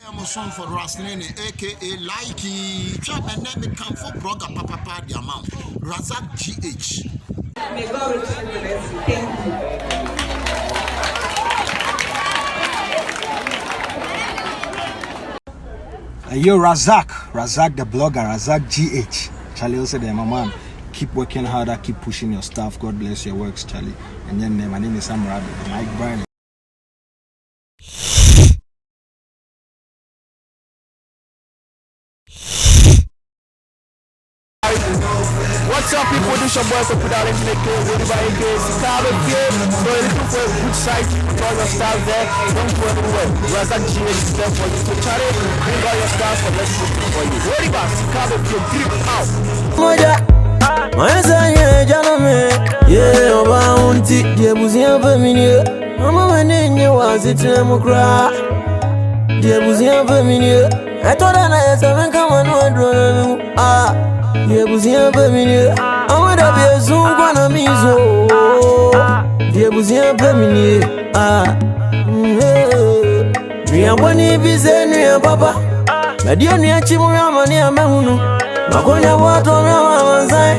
I'm a song for Raslini, aka Likey. Trap and then become for Brother Papa the amount. Razak GH. May God return the blessing. Thank you. Yo, Razak the blogger, Razak GH. Charlie also there, my man. Keep working harder, keep pushing your stuff. God bless your works, Charlie. And then my name is Sam Rabi, Mike Bryan. What's up, people? This your boy for put out into the case. Everybody case. Chicago game. So you're looking for a good site. Put all your stuff there. Don't go anywhere. Razak GH is there for you. So Charlie, bring all your stuff for let's go for you. Worry about Chicago game. Grip out. My son, yeah, about the Buzian Femini. Mama, my name was it, Democrat. The Buzian Femini. I thought I had seven come on, the Buzian Femini. I want to be a Zoom on a miso. The Buzian Femini. We are one if he's a papa. My dear Chimura, near Mahunu. Makonya watu wanawanzai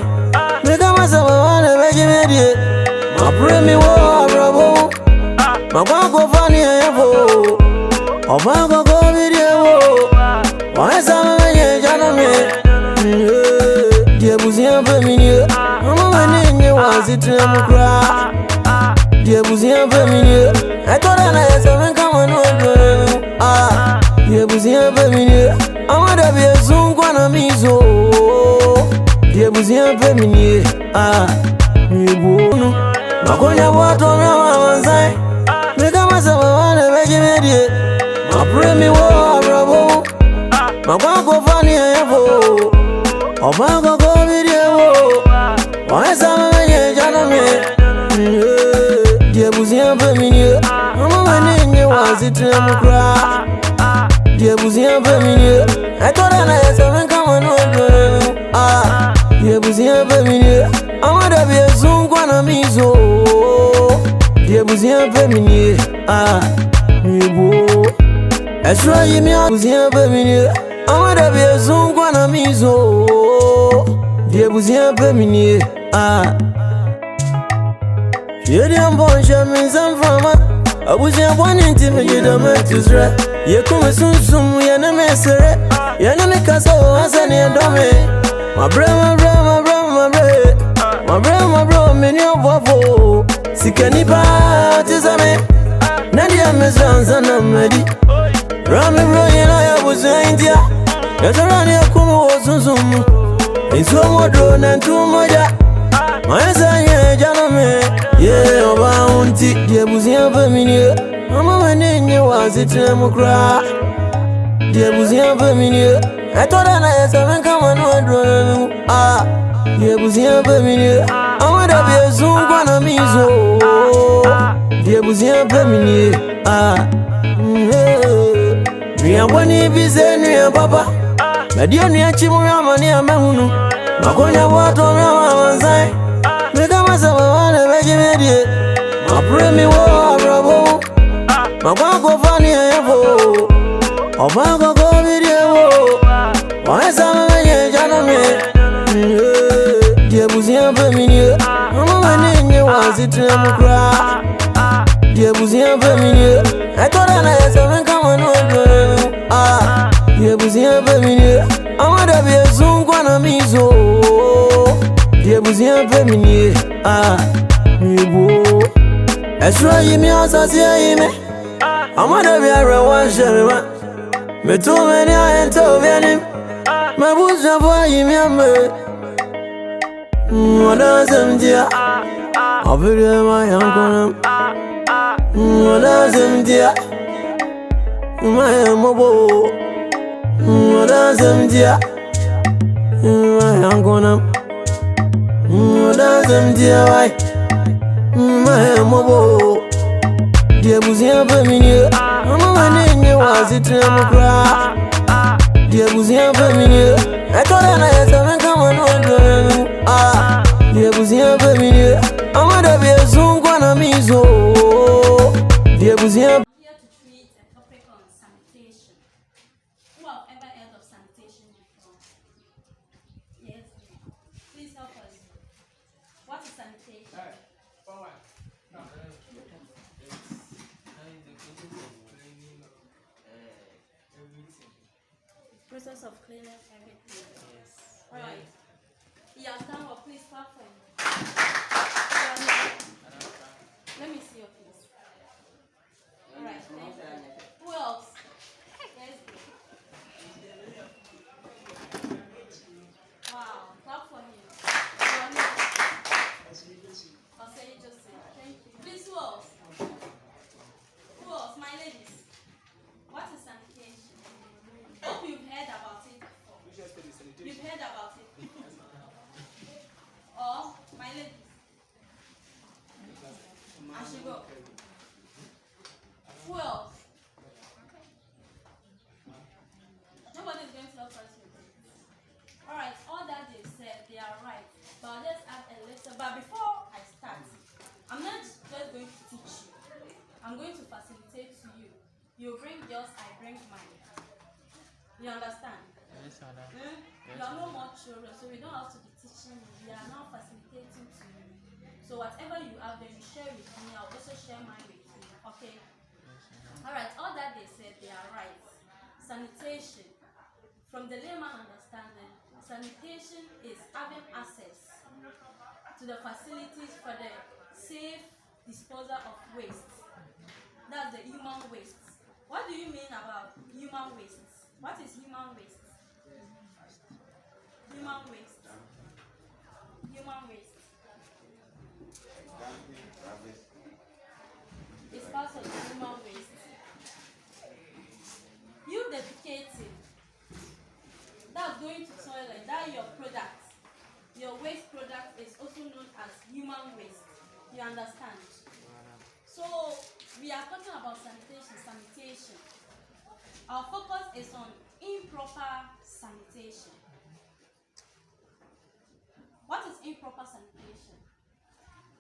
Nika masama wane vejimedie Mapremi wa bravo Makwako fani ya yafo Obako kovidie wo Waesama menye janame Diebuzian femini Mama menenye wazitine mukra Diebuzian femini Etore na yesame kama nuwe Diebuzian femini Amada biye zungwa na mizo Diebuzian femini Mibunu Makonya watu wanawanzai Nika masama wane vejimedie Mapremi wa bravo Makwako fani ya yafo Obako kovidie wo Waesama menye janame Diebuzian femini Mama menenye wazitine mukra Diebuzian femini Etore na yesame kama nuwe Diebuzian femini Amada biye zungwa na mizo Diebuzian femini Mibo Esra yimi Diebuzian femini Amada biye zungwa na mizo Diebuzian femini Yedi ambonsha minzam fama Abuzian bwani intime jidame tuzre Yekume sunsum yana mesere Yana mikasa wasani endome Mabre meni obwafo Sikeni pa tizame Nadi ya mezanza na medi Rami bro yena ya buzian india Yatarani ya kumu wosunsumu Insuomo do na ntumoja Maesa nye janame Ye oba unti Diebuzian femini Mama menenye wazitine mukra Diebuzian femini Etore na yesame kama nuwe Diebuzian femini Amada biye zungwa na mizo Diebuzian femini Riambwani bize nuye papa Medio niya chimura mani ya mehunu Makonya watu wanawanzai Nika masama wane vejimedie Mapremi wa bravo Makwako fani ya yafo Obako kovidie wo Waesama menye janame Diebuzian femini Mama menenye wazitine mukra Diebuzian femini Etore na yesame kama nuwe Diebuzian femini Amada biye zungwa na mizo Diebuzian femini Mibo Esra yimi asasi ya yimi Amada biye rewan sherima Metume ni ayento vienim Mabuzwa fwa yimi ame Wada zemdia Abide ma yankonam Wada zemdia Ma yamobo Wada zemdia Ma yankonam Wada zemdia wai Ma yamobo Diebuzian femini Mama menenye wazitine mukra Diebuzian femini Etore na yesame kama nuwe Diebuzian femini Amada biye zungwa na mizo Diebuzian. Here to treat a topic on sanitation. process of cleaning everything. Yes. All right. He has done what? Please clap for him. Let me see your face. All right. Thank you. Who else? Yes. Wow. Clap for him. I'll say it just thank you. Please, who else? Who else? My ladies. What is sanitation? Hope you've heard about it before. You've heard about it. Or my ladies. I should go. Who else? Nobody is going to help us with it. Alright, all that they said, they are right. But I'll just add a little. But before I start, I'm not just going to teach you. I'm going to facilitate to you. You bring yours, I bring mine. You understand? Yes, madam. You are no more children, so we don't have to be teaching you. We are now facilitating to you. So whatever you have, then you share with me. I'll also share mine with you. Okay? Alright, all that they said, they are right. Sanitation. From the layman understanding, sanitation is having access to the facilities for the safe disposal of waste. That's the human waste. What do you mean about human waste? What is human waste? Human waste. Human waste. It's part of the human waste. You defecating. That's going to toilet. That your product. Your waste product is also known as human waste. You understand? So we are talking about sanitation. Our focus is on improper sanitation. What is improper sanitation?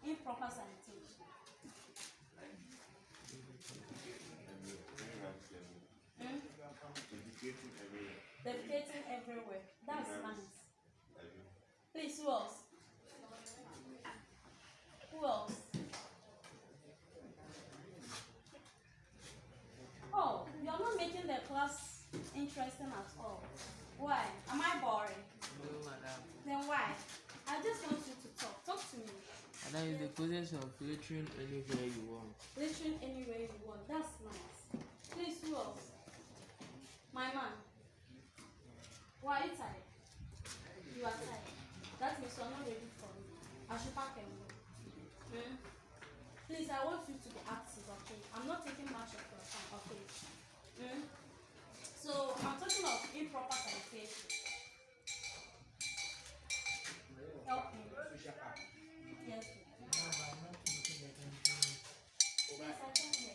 Improper sanitation. Defecating everywhere. That's nice. Please, who else? Who else? Oh, you're not making the class interesting at all. Why? Am I boring? No, madam. Then why? I just want you to talk. Talk to me. Madam, is the process of littering anywhere you want. Littering anywhere you want. That's nice. Please, who else? My man. Why are you tired? You are tired. That means you're not ready for me. I should pack and go. Please, I want you to be active, okay? I'm not taking much of your time, okay? So, I'm talking of improper sanitation. Help me. Yes, please. Yes, I can hear.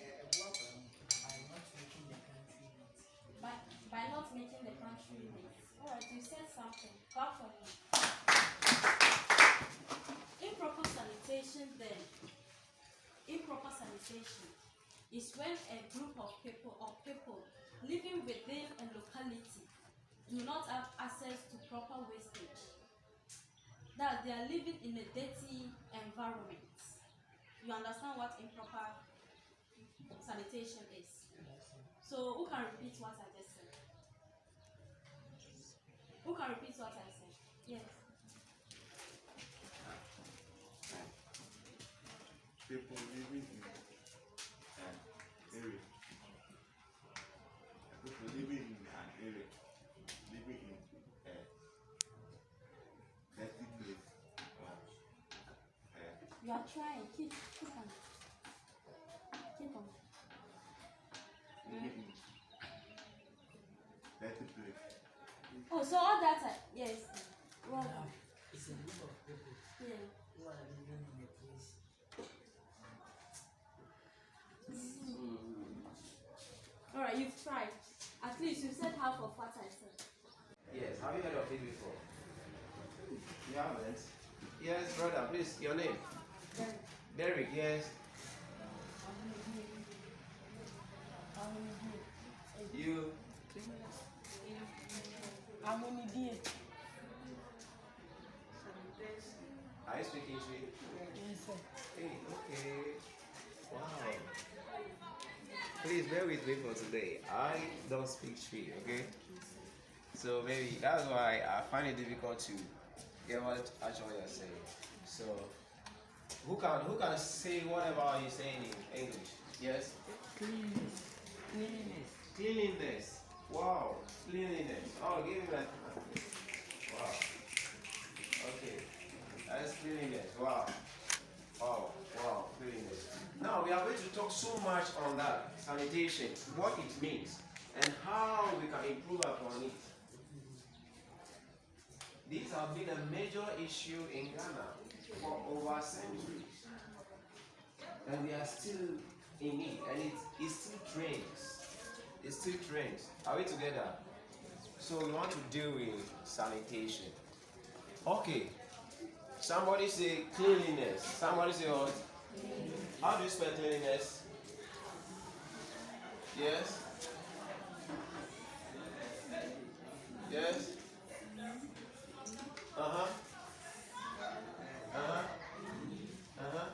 By not making the country neat. Alright, you said something. Clap for me. Improper sanitation then. Improper sanitation is when a group of people or people living within a locality do not have access to proper wastage. That they are living in a dirty environment. You understand what improper sanitation is? So who can repeat what I just said? Who can repeat what I said? Yes. People living in an area. People living in an area. Living in a dirty place. You are trying. Keep on. Keep on. Living in dirty place. Oh, so all that yes. Well, It's a group of people yeah. who are living in a place. Alright, you've tried. At least you said half of what I said. Yes, have you heard of it before? You haven't? Yes, brother, please, your name? Derek, yes. You? I'm only there. Are you speaking Tree? Yes, sir. Hey, okay. Wow. Please bear with me for today. I don't speak Tree, okay? So maybe that's why I find it difficult to get what actually you're saying. So who can say whatever you're saying in English? Yes? Cleanliness. Cleanliness. Cleanliness. Wow. Cleanliness. Oh, give me that. Wow. Okay. That's cleanliness. Wow. Wow. Wow. Cleanliness. Now we are going to talk so much on that. Sanitation. What it means and how we can improve upon it. These have been a major issue in Ghana for over centuries. And we are still in it, and it still trains. It still trains. Are we together? So we want to deal with sanitation. Okay. Somebody say cleanliness. Somebody say what? How do you spell cleanliness? Yes? Yes? Uh-huh. Uh-huh. Uh-huh.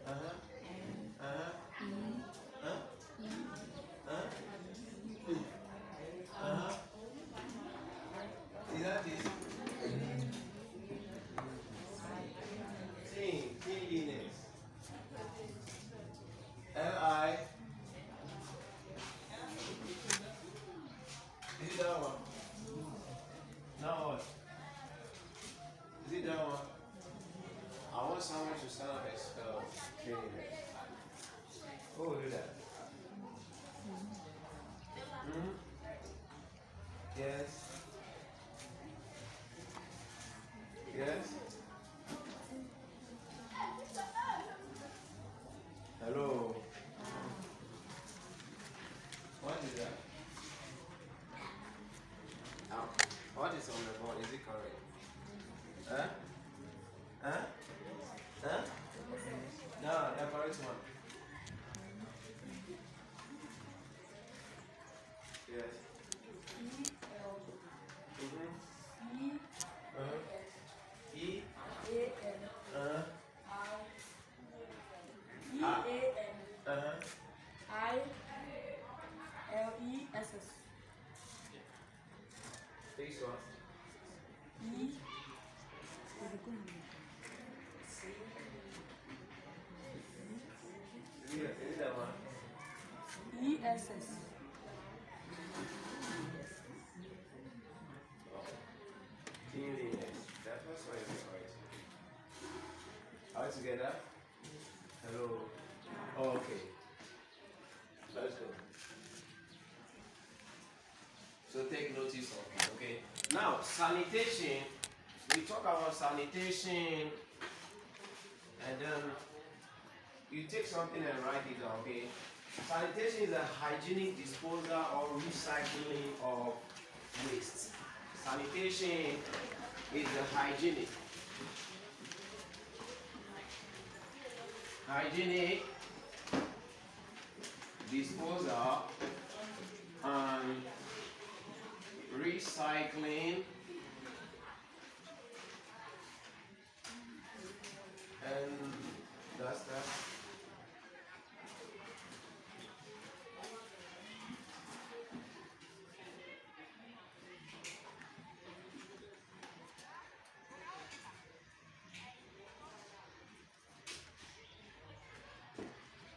Uh-huh. Uh-huh. Uh-huh. Is that it? Cleanliness. L-I. Is it that one? Now what? Is it that one? I want someone to stand up and spell cleanliness. Who will do that? Mm-hmm. Yes. Yes. Hello. What is that? What is on the board? Is it correct? Huh? Huh? Huh? No, the correct one. Yes. Mm-hmm. E. I-L-E-S-S. This one. Is it that one? E-S-S. Cleanliness. That's what's right. Are we together? Hello. Oh, okay. Let's go. So take notice of it, okay? Now, sanitation. We talk about sanitation, and then you take something and write it down, okay? Sanitation is a hygienic disposal or recycling of waste. Sanitation is a hygienic disposal and recycling and that's that.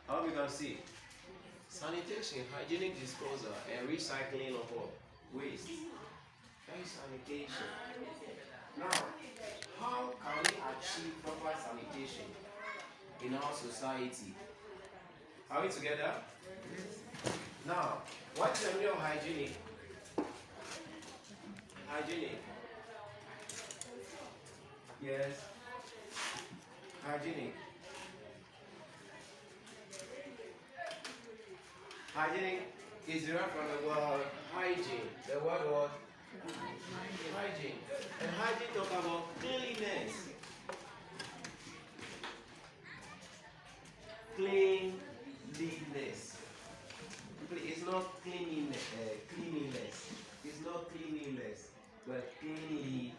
How we can see sanitation, hygienic disposal, and recycling of what? Waste. That is sanitation. Now, how can we achieve proper sanitation in our society? Are we together? Now, what's the meaning of hygienic? Hygienic. Yes. Hygienic. Hygienic is derived from the word hygiene. The word what? Hygiene. And hygiene talk about cleanliness. Cleanliness. It's not cleanliness. It's not cleanliness, but cleanliness.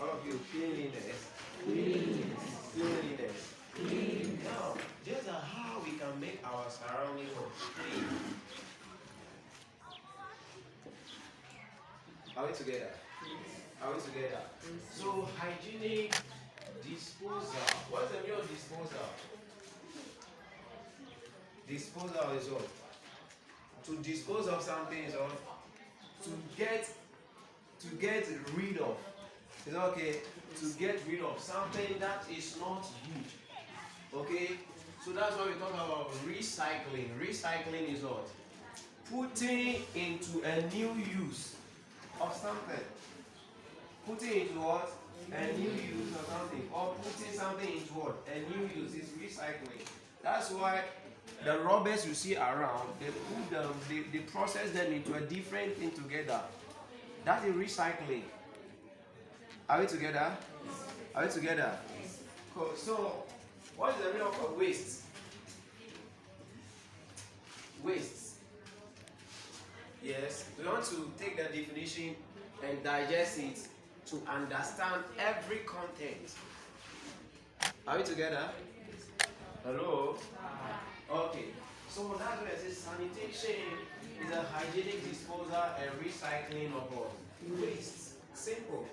All of you, cleanliness. Cleanliness. Now, just how we can make our surroundings clean. Are we together? Are we together? So hygienic disposal. What's the meaning of disposal? Disposal is what? To dispose of something is what? To get rid of. Is that okay? To get rid of something that is not used. Okay? So that's why we talk about recycling. Recycling is what? Putting into a new use of something. Putting into what? A new use of something. Or putting something into what? A new use is recycling. That's why the rubbers you see around, they put them, they process them into a different thing together. That is recycling. Are we together? Are we together? Cool. So, what is the meaning of waste? Waste. Yes, we want to take the definition and digest it to understand every content. Are we together? Hello? Okay. So that's why it says sanitation is a hygienic disposal and recycling of what? Waste. Simple.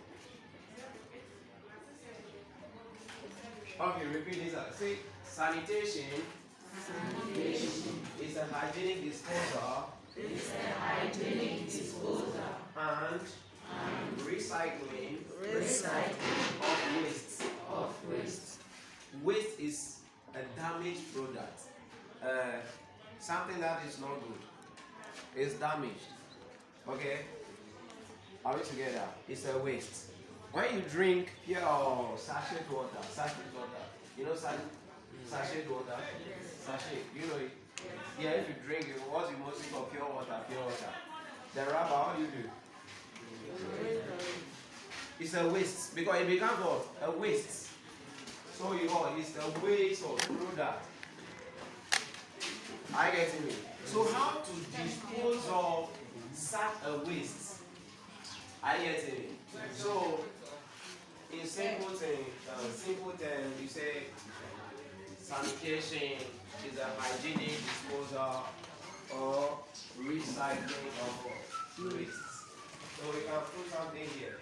Okay, repeat this out. Say sanitation is a hygienic disposal. And recycling of waste. Waste is a damaged product. Something that is not good. It's damaged. Okay? Are we together? It's a waste. When you drink pure sachet water, you know sachet water? Sachet, you know it? Yeah, if you drink it, what's the most of pure water? The rubber, what do you do? It's a waste because it becomes what? A waste. So it's the waste of product. I get it. So how to dispose of such a waste? I get it. So in simple term, you say sanitation is a hygienic disposal or recycling of waste. So we can put something here.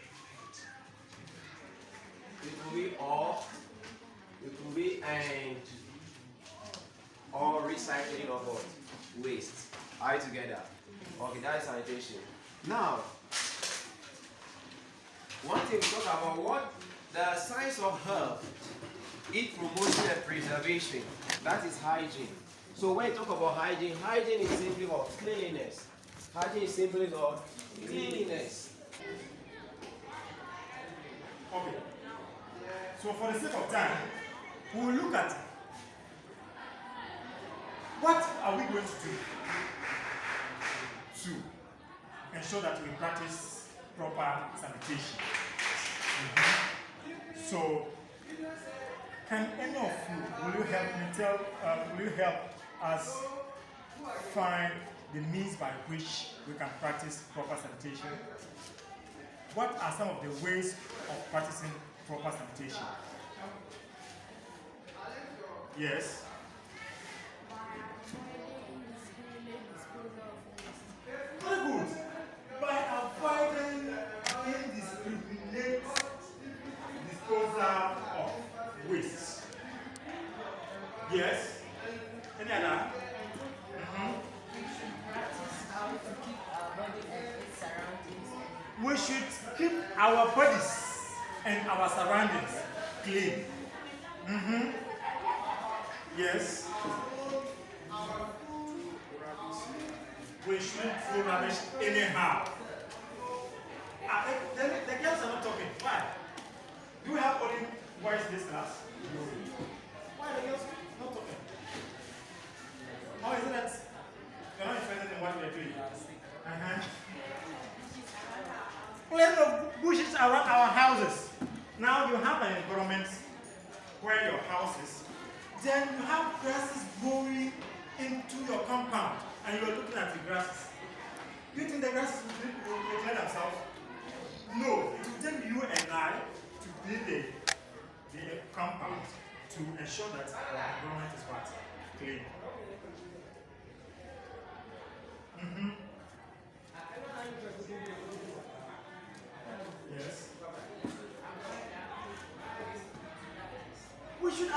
It will be or, it will be and, or recycling of what? Waste. Are you together? Okay, that is sanitation. Now, one thing we talk about what the science of health, it promotes and preservation. That is hygiene. So when you talk about hygiene, hygiene is simply about cleanliness. Hygiene is simply about cleanliness. Okay. So for the sake of time, we will look at what are we going to do to ensure that we practice proper sanitation. So, can any of you, will you help us find the means by which we can practice proper sanitation? What are some of the ways of practicing proper sanitation? Yes. Very good. By avoiding indiscriminate disposal of waste. Yes. Any other? We should keep our bodies and our surroundings clean. Yes. We shouldn't throw rubbish anyhow. The girls are not talking. Why? Do we have only boys in this class? No. Why are the girls not talking? How is it that you're not interested in what we're doing? Plenty of bushes around our houses. Now you have an environment where your house is. Then you have grasses growing into your compound, and you're looking at the grasses. Do you think the grasses will clear themselves? No, it will take you and I to clean the compound to ensure that our environment is what? Clean.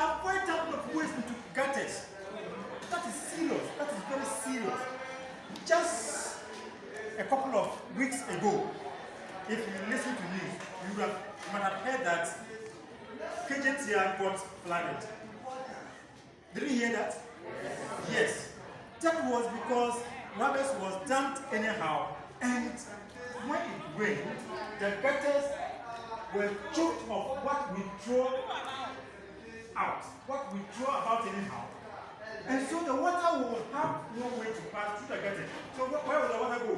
avoid dumping of waste into gutters. That is serious. That is very serious. Just a couple of weeks ago, if you listen to news, you might have heard that KJTR got flooded. Did you hear that? Yes. That was because rubbish was dumped anyhow, and when it rained, the gutters were choked of what we throw out, what we throw about anyhow. And so the water will have no way to pass through the gutter. So where will the water go?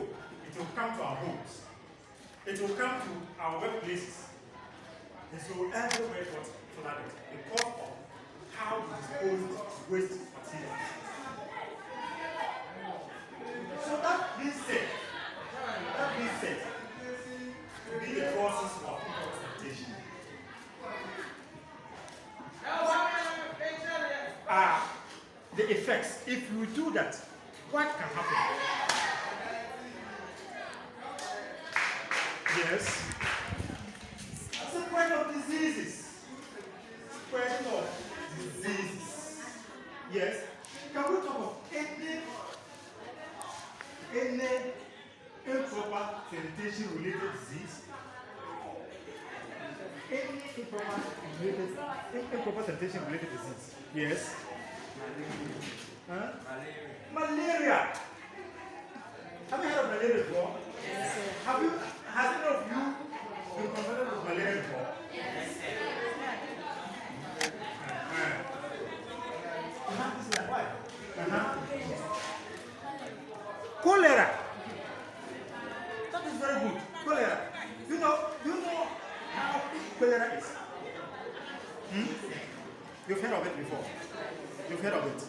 It will come to our homes. It will come to our workplaces. And so everywhere got flooded because of how we dispose waste materials. So that being said, to be the process of sanitation, what are the effects? If you do that, what can happen? Yes. Spread of diseases. Spread of diseases. Yes. Can we talk of any improper sanitation related disease? Any improper sanitation related disease? Yes. Huh? Malaria. Have you heard of malaria before? Yes, sir. Has any of you been confronted with malaria before? Yes, sir. Why? Cholera. That is very good. Cholera. You know how cholera is? You've heard of it before. You've heard of it.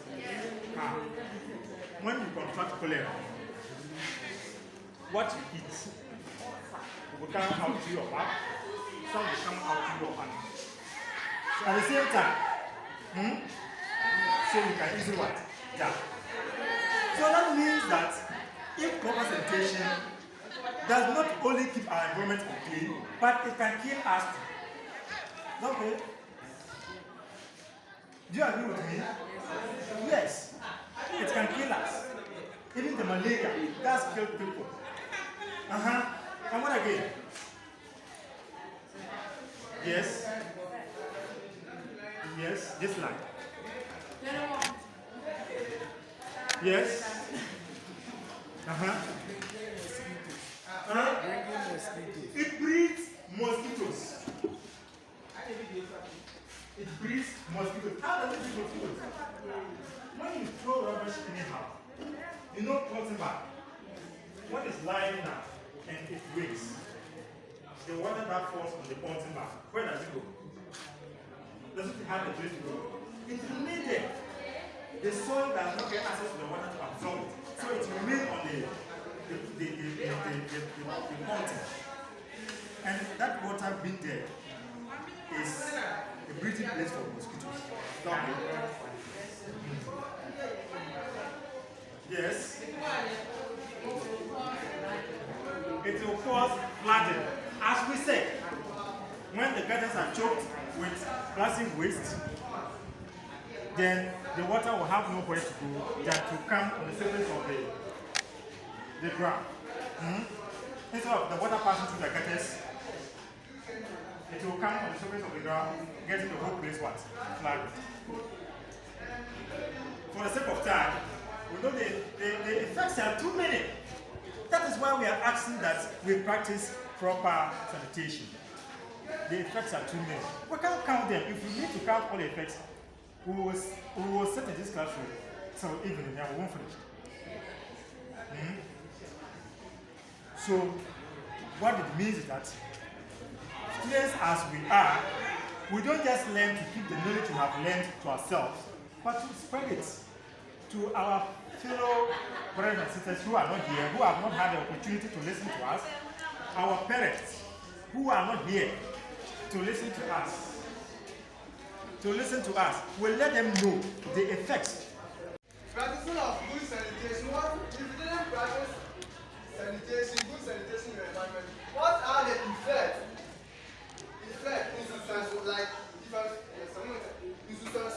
When you contract cholera, what you eat will come out to your back, some will come out to your hand. So at the same time, so you can easily what? Yeah. So that means that if proper sanitation does not only keep our environment clean, but it can kill us too. Okay? Do you agree with me? Yes. It can kill us. Even the malaria does kill people. And what again? Yes. Yes. Just like. Yes. It breeds mosquitoes. It breeds mosquitoes. How does it breed mosquitoes? When you throw rubbish anyhow, you know cotton bag. When it's lying down and it rains, the water that falls on the cotton bag, where does it go? Does it have a place to go? It remains there. The soil does not get access to the water to absorb it, so it remains on the mountain. And that water being there is a breeding place for mosquitoes. Yes. It will cause flooding. As we said, when the gutters are choked with plastic waste, then the water will have nowhere to go that will come on the surface of the ground. Instead of the water passing through the gutters, it will come on the surface of the ground, getting the whole place what? Flooded. For the sake of time, we know the effects are too many. That is why we are asking that we practice proper sanitation. The effects are too many. We can't count them. If we need to count all the effects, we will sit in this classroom till evening and we won't finish. So, what it means is that students as we are, we don't just learn to keep the knowledge we have learned to ourselves, but to spread it to our fellow brothers and sisters who are not here, who have not had the opportunity to listen to us, our parents who are not here to listen to us. We'll let them know the effects. Practicing of good sanitation. If you didn't practice good sanitation in your environment, what are the effects? Like, if someone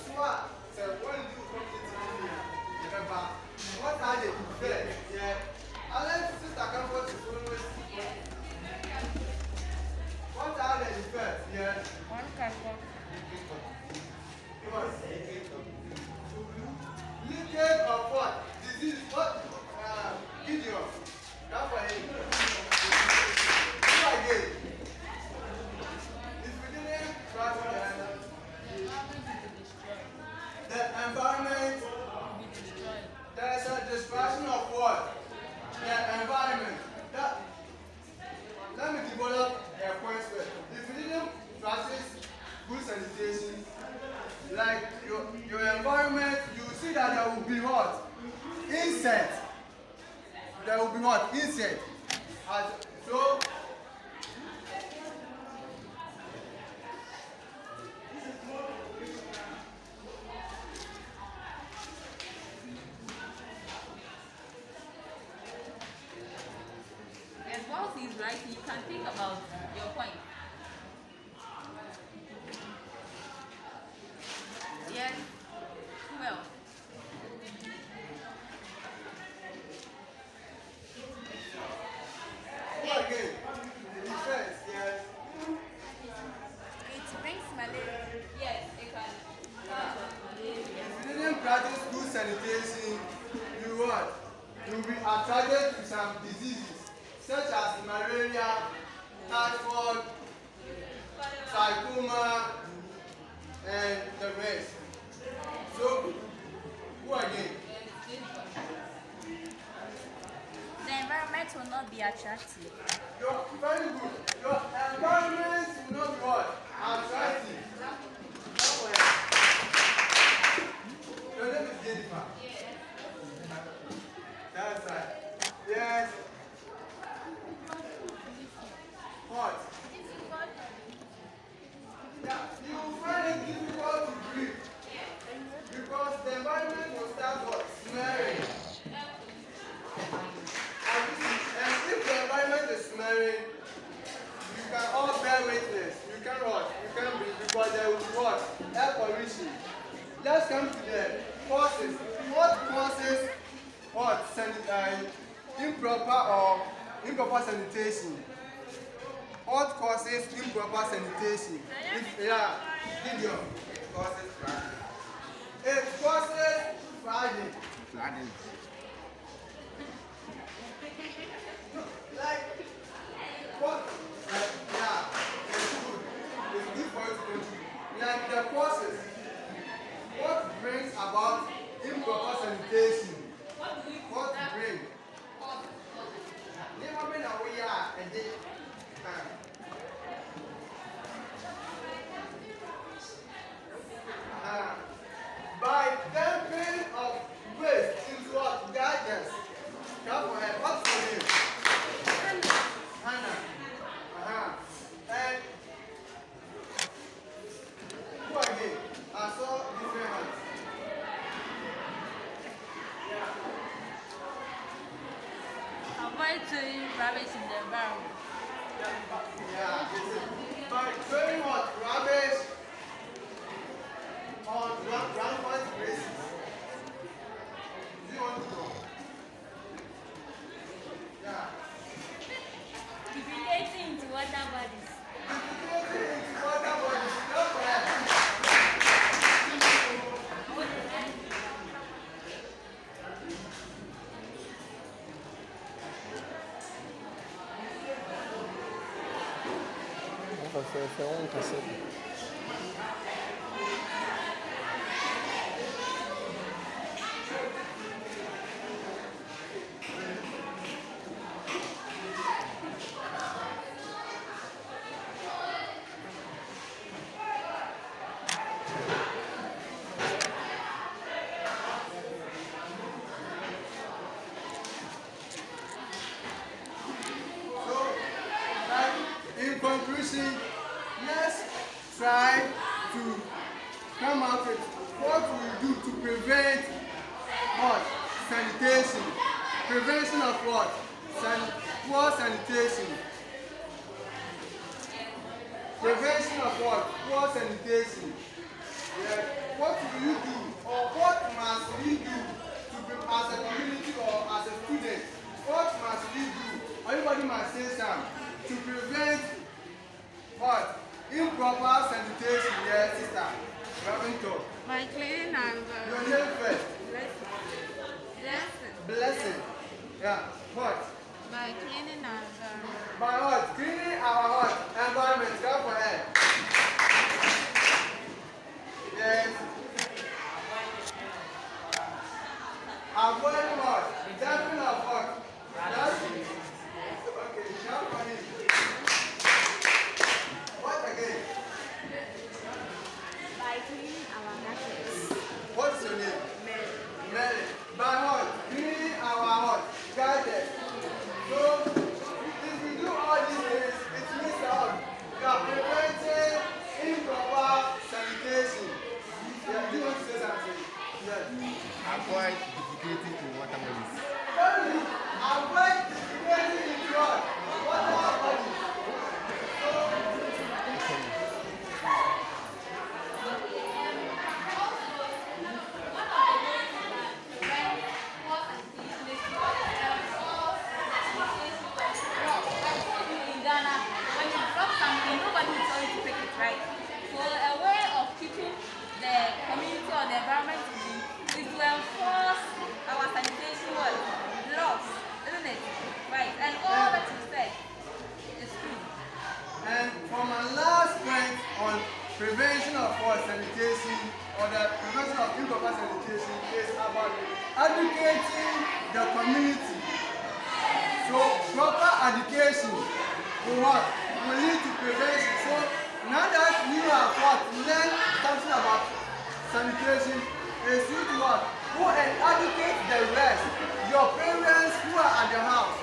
So As boss is right, you can think about your point. Yes. Well. again, the defense, yes. It brings malaria. Yes, it can. If you didn't practice good sanitation, you what? You'll be attracted to some diseases such as malaria, typhoid, sarcoma, and the rest. So, who again? The environment will not be attractive. Your very good. Your environment will not be what? Attractive. Your name is Jennifer. That's right. Yes. What? Yeah, you will find it difficult to breathe because the environment will start what? Smelling. And if the environment is smelling, you can all bear witness. You can what? You can breathe because there will be what? Air pollution. Let's come to the causes. What causes what? Improper sanitation. What causes improper sanitation? Gideon. Causes flooding. It causes flooding. Flooding. Like what? It's good. It's good for you to contribute. Like the causes. What brings about improper sanitation? What brings? Never been away and they by dumping of waste into what? Gardens. Come on, what's your name? Hannah. And who again? I saw different hands. Avoid throwing rubbish in the environment. By throwing what? Rubbish on rampant places. Do you want to know? Yeah. Defecating into water bodies. Defecating into water bodies. Not correct. In conclusion, let's try to come out with what we do to prevent what? Sanitation. Prevention of what? Poor sanitation. Prevention of what? Poor sanitation. Yeah. What will you do or what must we do as a community or as a student? What must we do? Everybody must say something to prevent what? Improper sanitation. Yes, sister. You haven't talked. By cleaning and Your name first. blessing. Blessing. Yeah. What? By cleaning and By what? Cleaning our what? Environment. Go for it. Yes. Avoiding what? Dumping of what? That's it. Okay, jump on it. What again? By cleaning our gutters. What's your name? Mary. Mary. By what? Cleaning our what? Garden. So, educating the community. So proper education will what? Will lead to prevention. So now that you have what? Learn something about sanitation, is you to what? Go and educate the rest. Your parents who are at the house,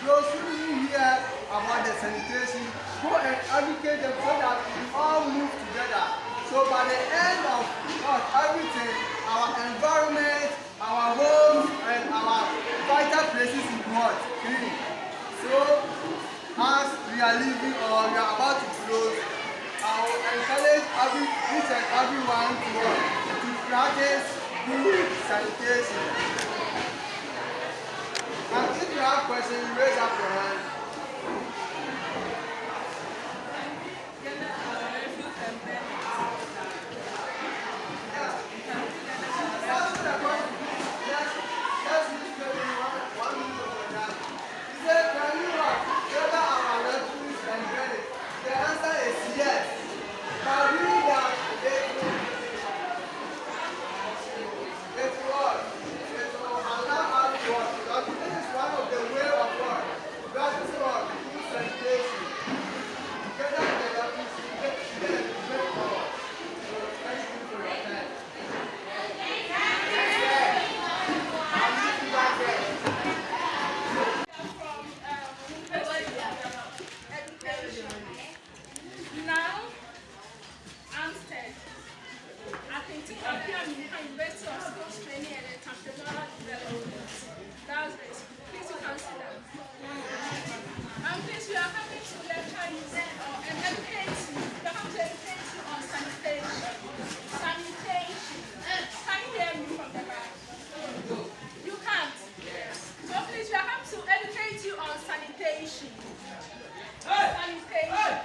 those who didn't hear about the sanitation, go and educate them so that we all move together. So by the end of everything, our environment, our homes, and our vital places will be what? Clean. So as we are leaving or we are about to close, I will encourage each and everyone to practice good sanitation. And if you have questions, raise up your hand. The answer is yes. But we that it will allow us to work. Because this is one of the way of work. That is what good sanitation. Together with the office, we get great power. So thank you for your time. I'll meet you back there. Now, AAMUSTED. I think it's University of Skills Training and Entrepreneurial Development. That's the please you consider. And please, we are happy to lecture you and educate you. We are happy to educate you on sanitation. Sanitation. Can you hear me from the back? You can't. So please, we are happy to educate you on sanitation. Sanitation.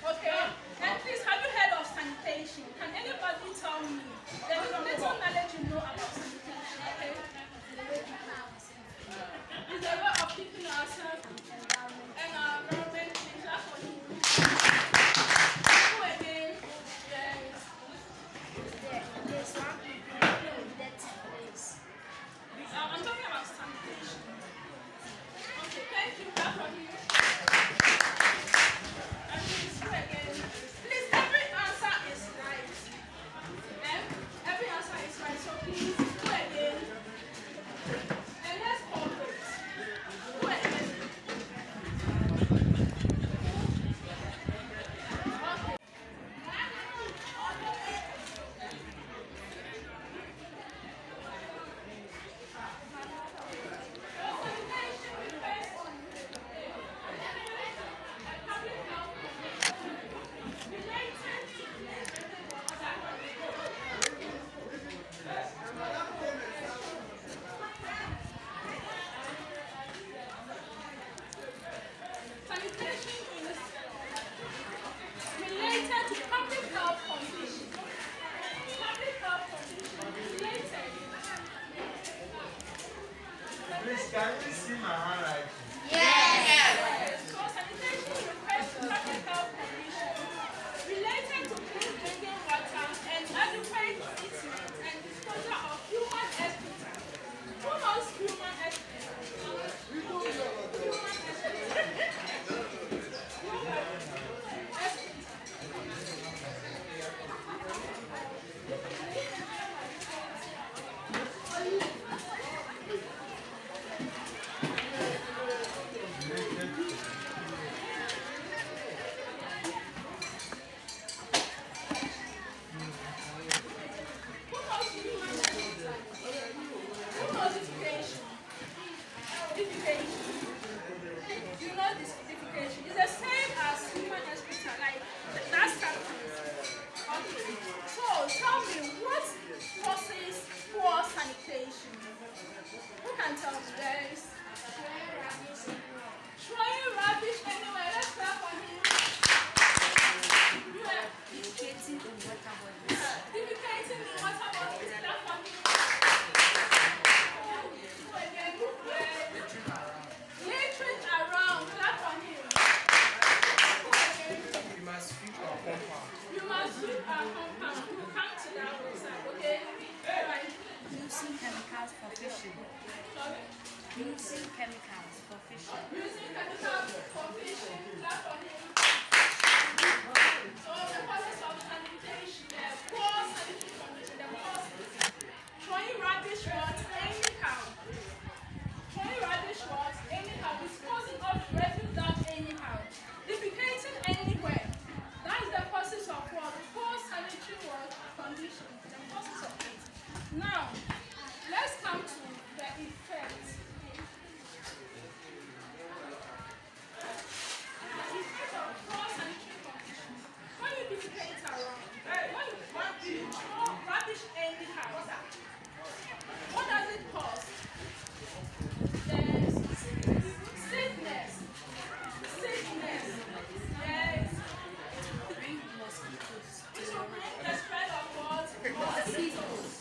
Okay, and please, have you heard of sanitation? Can anybody tell me the little knowledge you know about sanitation? Okay, it's a way of keeping ourselves and our environment clean. That's what you do. Who again? There's one I'm talking about sanitation. Okay, thank you. That's what you do. Please, every answer is right. Every answer is right. So please, go again. And let's cooperate. Go again. Using technical completion, clap for him. So the process of sanitation, the poor sanitary condition, the causes. Throwing rubbish out anyhow. Throwing rubbish out anyhow. Disposing of refuse out anyhow. Defecating anywhere. That is the causes of what? Poor sanitary condition. The causes of it. Now, let's come to the effects. The effect of poor sanitary condition. When you defecate around, when you throw rubbish anyhow, what does it cause? There's sickness. Sickness. Yes. It will bring the spread of what? Mosquitoes.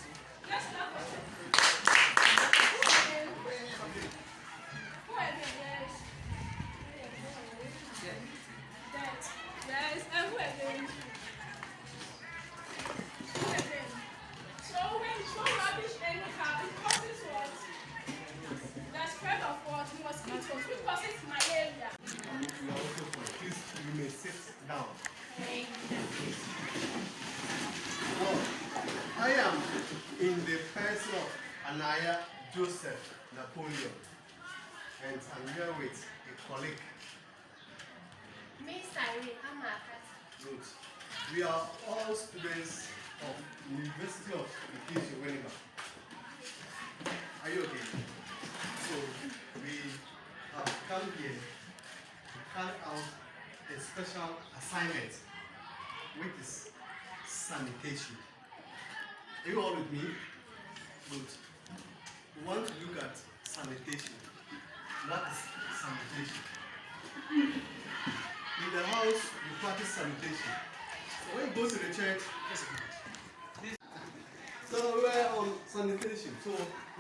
Let's start with it. Who again? Yes. That. Yes. And who again? Who again? So when you throw rubbish anyhow, it causes what? The spread of what? Mosquitoes, which causes malaria. You are also for please, you may sit down. Well, I am in the person of Anaya Joseph Napoleon, and I'm here with a colleague. Miss Irene, I'm a Good. We are all students of University of Ikeji Winneba. Are you okay? So we have come here to carry out a special assignment, which is sanitation. Are you all with me? Good. We want to look at sanitation. What is sanitation? In the house, you practice sanitation. So when you go to the church, so we are on sanitation. So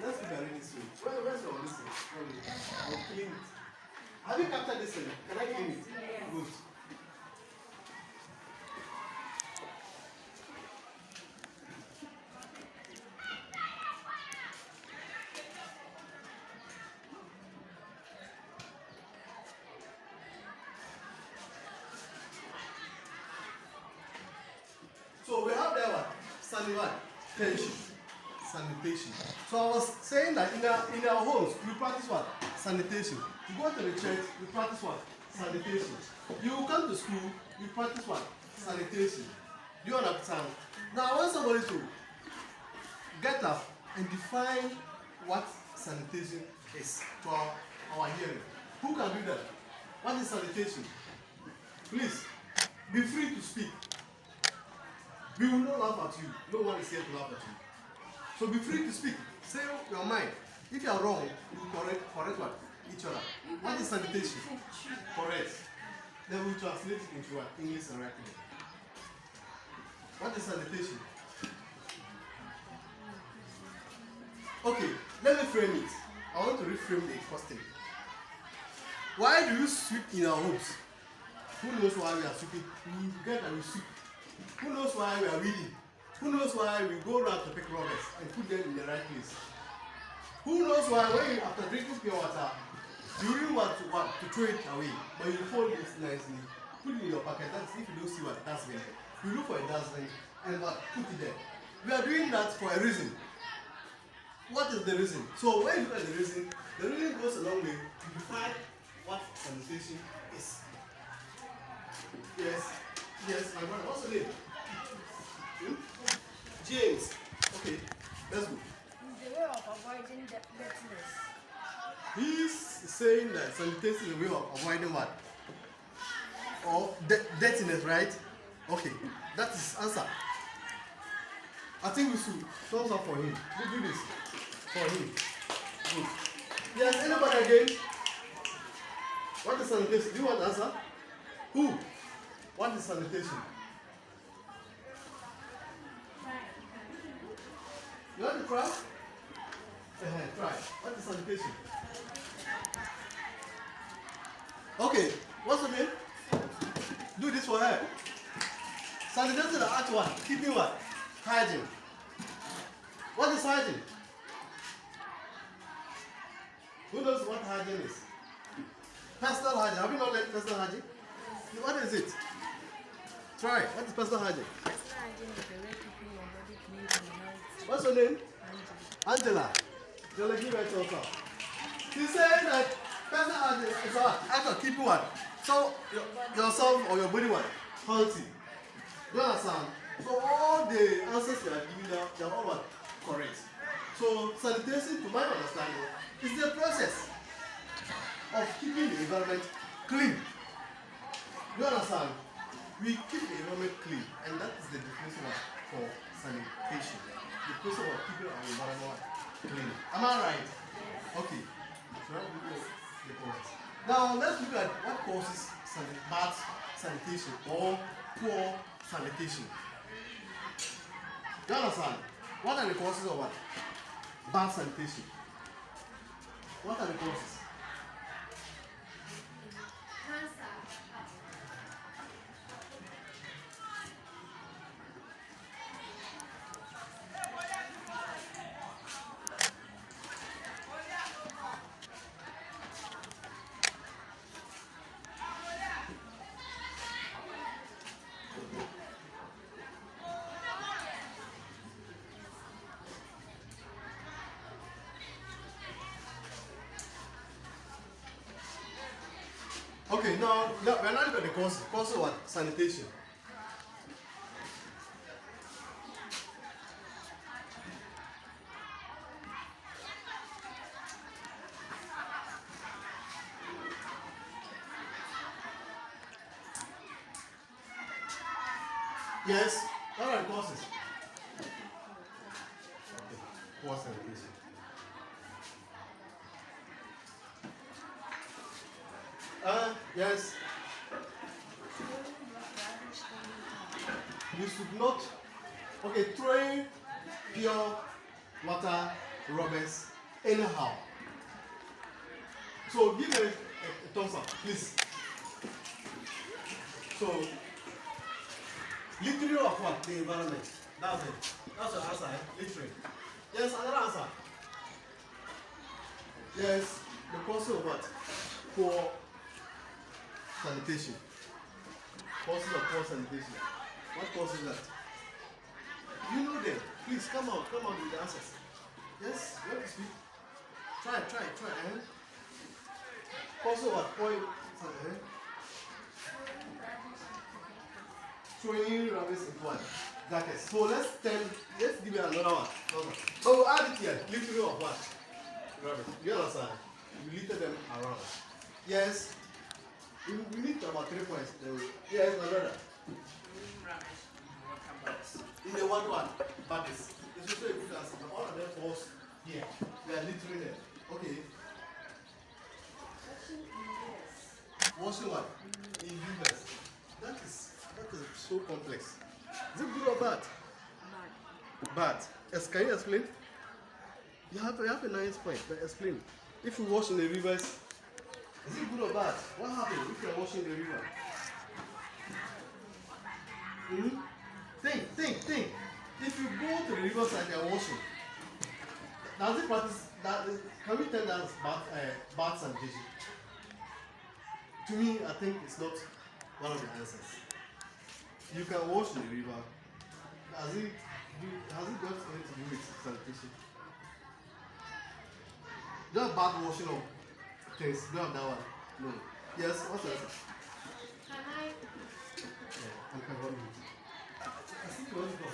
let's look at this one. Where's your listen? I'll clean it. Have you captured this one? Can I clean it? Good. So we have there what? Sanitation. Sanitation. So I was saying that in our homes, we practice what? Sanitation. You go to the church, you practice what? Sanitation. You come to school, you practice what? Sanitation. Do you understand? Now I want somebody to get up and define what sanitation is to our hearing. Who can do that? What is sanitation? Please, be free to speak. We will not laugh at you. No one is here to laugh at you. So be free to speak. Say your mind. If you are wrong, you correct what? Each other. What is sanitation? Correct. Then we translate it into what? English and writing. What is sanitation? Okay, let me frame it. I want to reframe the question. Why do you sweep in our homes? Who knows why we are sweeping? We forget that we sweep. Who knows why we are reading? Who knows why we go around to pick rubbish and put them in the right place? Who knows why when you, after drinking pure water, you really want to throw it away, but you fold it nicely, put it in your pocket. That's if you don't see what dustbin. You look for a dustbin and put it there. We are doing that for a reason. What is the reason? So when you look at the reason goes a long way to define what sanitation is. Yes, my brother. What's your name? James. Okay, let's go. It's the way of avoiding dirtiness. He's saying that sanitation is a way of avoiding what? Or dirtiness, right? Okay, that is answer. I think we should thumbs up for him. We do this for him. Good. Yes, anybody again? What is sanitation? Do you want to answer? Who? What is sanitation? You want to try? Try. What is sanitation? Okay, what's the name? Do this for her. Sanitation is act what? Keeping what? Hygiene. What is hygiene? Who knows what hygiene is? Personal hygiene. Have you not learned personal hygiene? What is it? Try. What is personal hygiene? Personal hygiene is the way keeping your body clean and healthy. What's your name? Angela. Angela, give her a thumbs up. She's saying that personal hygiene is what? Actually, keep you what? So, yourself or your body what? Healthy. You understand? So, all the answers you are giving now, they are all what? Correct. So, sanitation, to my understanding, is the process of keeping the environment clean. You understand? We keep the environment clean, and that is the definition for sanitation. The process of keeping our environment clean. Am I right? Okay. So let's look at the process. Now let's look at what causes bad sanitation or poor sanitation. You understand? What are the causes of what? Bad sanitation. What are the causes? Okay, now we're not looking at the cause. Cause of what? Sanitation. Yes, what are the causes? Okay, poor sanitation. Yes. You should not, okay, throwing pure water rubbers anyhow. So give a thumbs up, please. So, littering of what? The environment. That's it. That's your answer, eh? Littering. Yes, another answer. Yes, the cause of what? Poor sanitation. Causes of poor sanitation. What causes that? You know them. Please come out with the answers. Yes, you have to speak. Try. Causes of what? Poor sanitation. Throwing rubbish into one jacket. So let's give it another one. But we'll add it here. Littering of what? Rubbish. You understand? You litter them around. Yes. We need about 3 points. Yes, my brother. In the one buckets. It's also a good answer. But all of them falls here. We are littering them. Okay. Washing what? In rivers. That is so complex. Is it good or bad? Bad. Yes, can you explain? You have a nice point, but explain. If you wash in the rivers, is it good or bad? What happens if you are washing the river? Think. If you go to the riverside and you are washing, does it practice that? Can we tell that bad sanitation? To me, I think it's not one of the answers. You can wash in the river. Has it got anything to do with sanitation? Just bad washing of things. Don't have that one. No. Yes, what's the answer? Can I? Yeah, I can run with it. I think you want to go.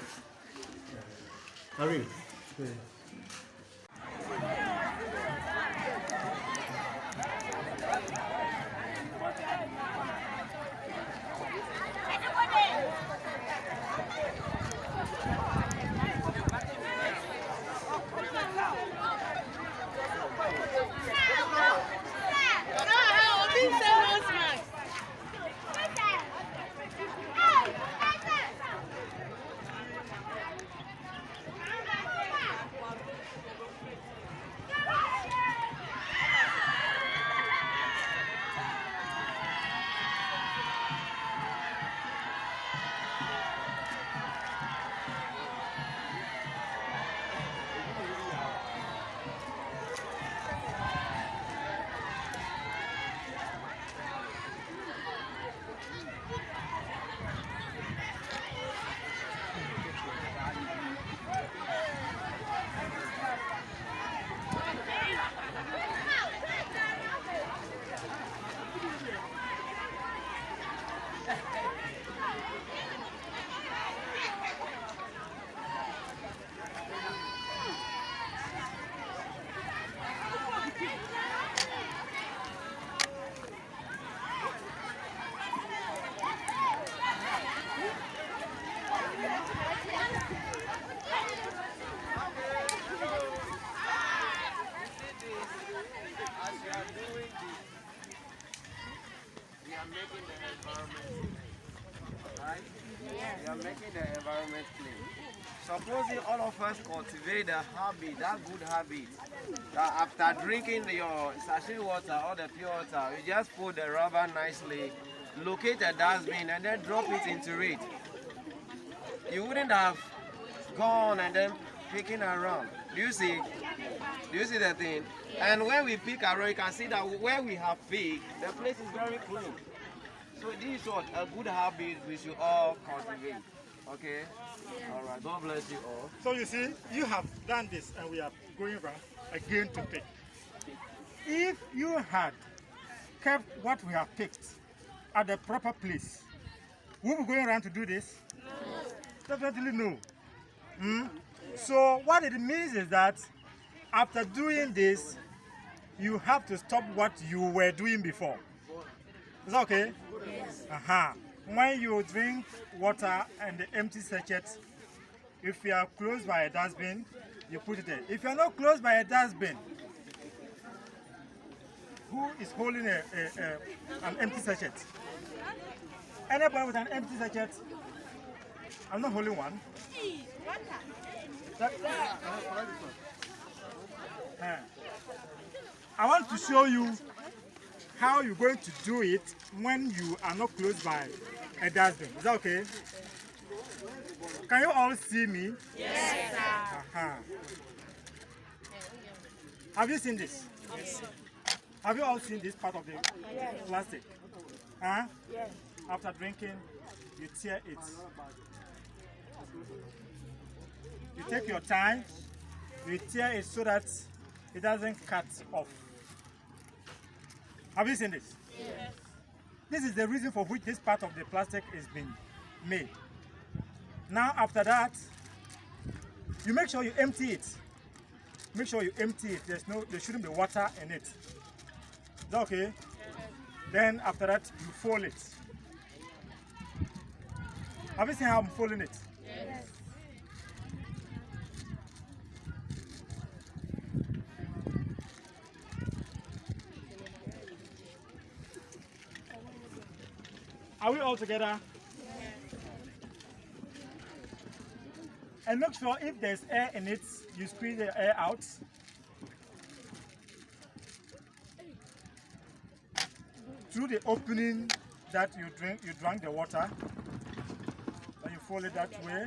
Irene. Go ahead. Right? You are making the environment clean. Supposing all of us cultivate the habit, that good habit, that after drinking your sachet water or the pure water, you just put the rubber nicely, locate a dustbin, and then drop it into it. You wouldn't have gone and then picking around. Do you see? Do you see the thing? And when we pick around, you can see that where we have picked, the place is very clean. So this is what a good habit we should all cultivate. Okay? All right. God bless you all. So you see, you have done this and we are going around again to pick. If you had kept what we have picked at the proper place, would we be going around to do this? No. Definitely no. So what it means is that after doing this, you have to stop what you were doing before. Is that okay? Yes. When you drink water and the empty sachet, if you are close by a dustbin, you put it there. If you are not close by a dustbin, who is holding an empty sachet? Anybody with an empty sachet? I'm not holding one. I want to show you how you're going to do it when you are not close by a dustbin. Is that okay? Can you all see me? Yes, sir. Have you seen this? Yes. Have you all seen this part of the plastic? Yes. After drinking, you tear it. You take your time, you tear it so that it doesn't cut off. Have you seen this? Yes. This is the reason for which this part of the plastic is being made. Now after that, you make sure you empty it. Make sure you empty it. There shouldn't be water in it. Is that okay? Yes. Then after that, you fold it. Have you seen how I'm folding it? Yes. Are we all together? Yes. And make sure if there's air in it, you squeeze the air out. Through the opening that you drank the water. Then you fold it that way.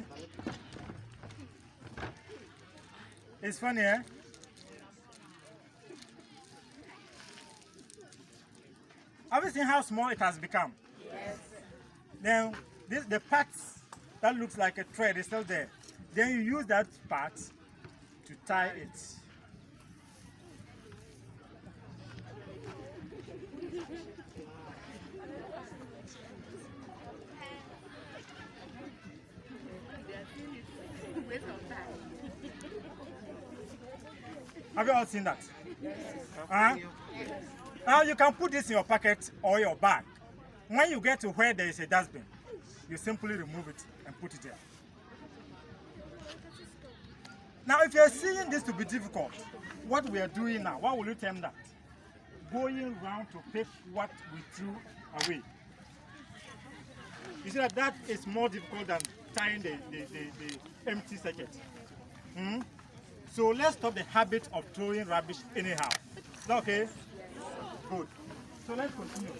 It's funny, eh? Have you seen how small it has become? Yes. Now, the parts that looks like a thread is still there. Then you use that part to tie it. Have you all seen that? Yes. Now you can put this in your pocket or your bag. When you get to where there is a dustbin, you simply remove it and put it there. Now if you are seeing this to be difficult, what we are doing now, what will you term that? Going around to pick what we threw away. You see that is more difficult than tying the empty sachet. So let's stop the habit of throwing rubbish anyhow. Is that okay? Good. So let's continue.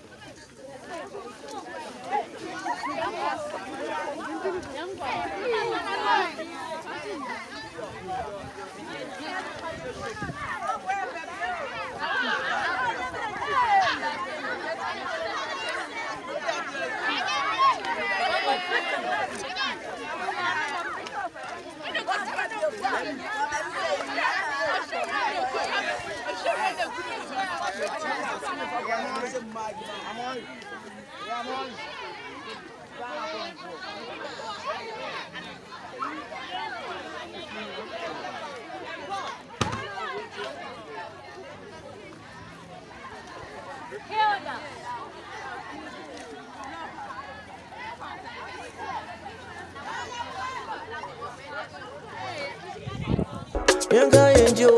Yanka yenjo